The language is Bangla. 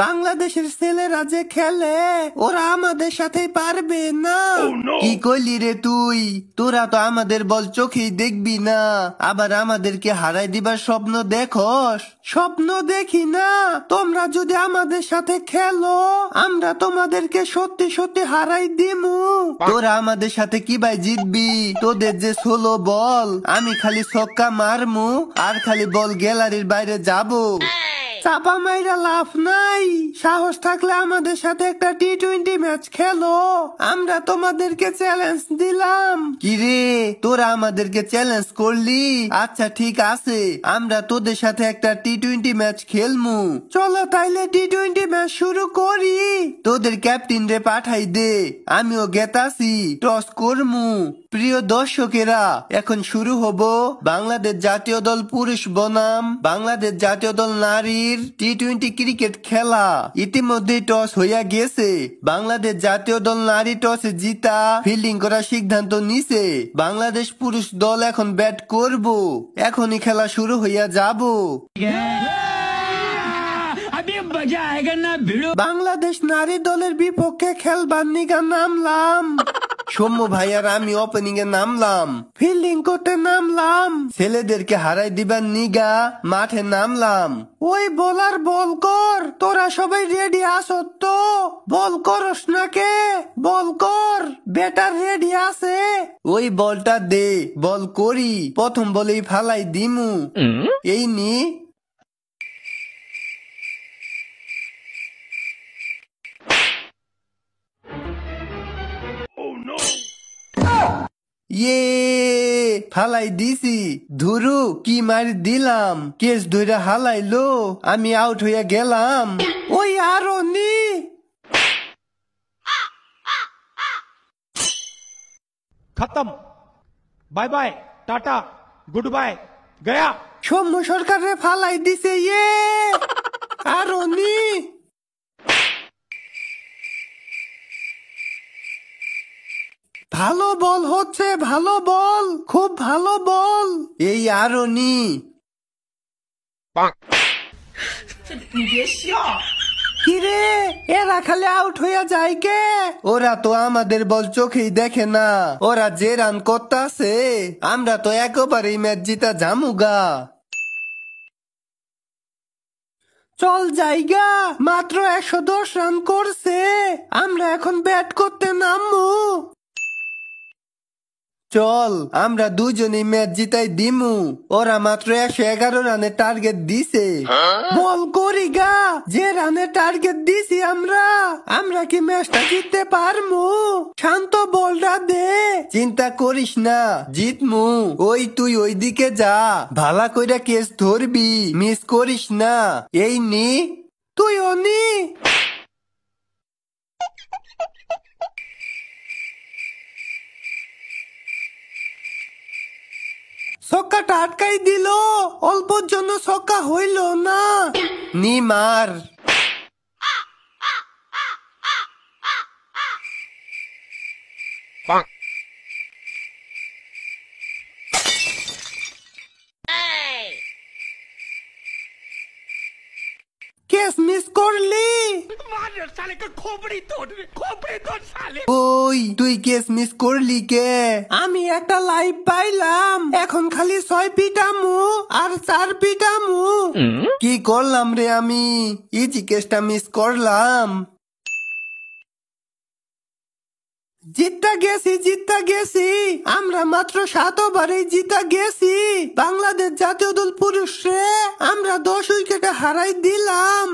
বাংলাদেশের ছেলেরা যে খেলে ওরা আমাদের সাথে পারবে না। কি কইলি রে তুই? তোরা তো আমাদের বল চোখেই দেখবি না, আবার আমাদেরকে হারাই দিবার স্বপ্ন দেখোস। স্বপ্ন দেখি না, তোমরা যদি আমাদের সাথে খেলো আমরা তোমাদেরকে সত্যি সত্যি হারাই দিমু। তোরা আমাদের সাথে কি ভাই জিতবি? তোদের যে 16 বল, আমি খালি ছক্কা মারমু আর খালি বল গ্যালারির বাইরে যাবো। চাপা মাইরা লাভ নাই, সাহস থাকলে আমাদের সাথে একটা টি-20 ম্যাচ খেলো, আমরা তোমাদেরকে চ্যালেঞ্জ দিলাম। কিরে তোরা আমাদেরকে চ্যালেঞ্জ করলি? আচ্ছা ঠিক আছে, আমরা তোদের সাথে একটা টি-20 ম্যাচ খেলমু। চলো তাইলে টি-20 ম্যাচ শুরু করি। তোদের ক্যাপ্টেন রে পাঠাই দে, আমিও গেতাছি, টস করমু। প্রিয় দর্শকেরা, এখন শুরু হবো বাংলাদেশ জাতীয় দল পুরুষ বনাম বাংলাদেশ জাতীয় দল নারীর টি-20 ক্রিকেট খেলা। ইতিমধ্যে টস হইয়া গেছে, বাংলাদেশ জাতীয় দল নারী টসে জিতা ফিল্ডিং করার সিদ্ধান্ত নিছে। বাংলাদেশ পুরুষ দল এখন ব্যাট করব, এখনই খেলা শুরু হইয়া যাব। বাংলাদেশ নারী দলের বিপক্ষে খেলবার নিগা নামলাম। সৌম্য ভাই আর আমি ওপেনিং এ নামলাম, ফিল্ডিং করতে নামলাম, ছেলেদেরকে হারাই দিবার নিগা মাঠে নামলাম। ওই বোলার বল কর, তোরা সবাই রেডি আসো তো? বল করস না কে? বল কর, ব্যাটার রেডি আছে? ওই বলটা দে, বল করি, প্রথম বলেই ফালাই দিমু। এই নি। ইয়ে ফালাই দিছি। ধুরু কি মারি দিলাম, কেস ধরে হালাইলো, আমি আউট হইয়া গেলাম। ওই আরো নি। खत्म, bye bye, tata, good bye, गया। সৌম্য সরকারে ফালাই দিছে। ইয়ে আরো নি। ভালো বল হচ্ছে, ভালো বল, খুব ভালো বল। এই আরো নি। কিরে এরা খালি আউট হইয়া যায় কে? ওরা তো আমাদের বল চোখেই দেখে না, ওরা যে রান করতাছে আমরা তো একেবারেই ম্যাচ জিতা জামুগা। চল জায়গা, মাত্র 110 রান করছে, আমরা এখন ব্যাট করতে নামবো। চল আমরা দুজনেই ম্যাচ জিতাই দিমু, ওরা মাত্র 111 রানের টার্গেট দিছে। বল করি গা, যে রানের টার্গেট দিছি আমরা কি ম্যাচটা জিততে পারমু? শান্ত বলটা দে। চিন্তা করিস না, জিতমু। ওই তুই ওইদিকে যা, ভালা কইরা কেস ধরবি, মিস করিস না। এই নি, তুইও নি। ছক্কাটা আটকাই দিল, অল্পর জন্য ছক্কা হইল না। নি মার। কেস মিস করলি। ওই তুই কেস মিস করলি কে? আমি একটা লাইভ পাইলাম, এখন খালি 6 পিটামু আর 4 পিটামু। কি করলাম রে আমি? ইজি কেসটা মিস করলাম। জিততে গেছি, আমরা মাত্র 7 ওভারেই জিতা গেছি। বাংলাদেশ জাতীয় দল পুরুষে আমরা 10 উইকেটে হারাই দিলাম।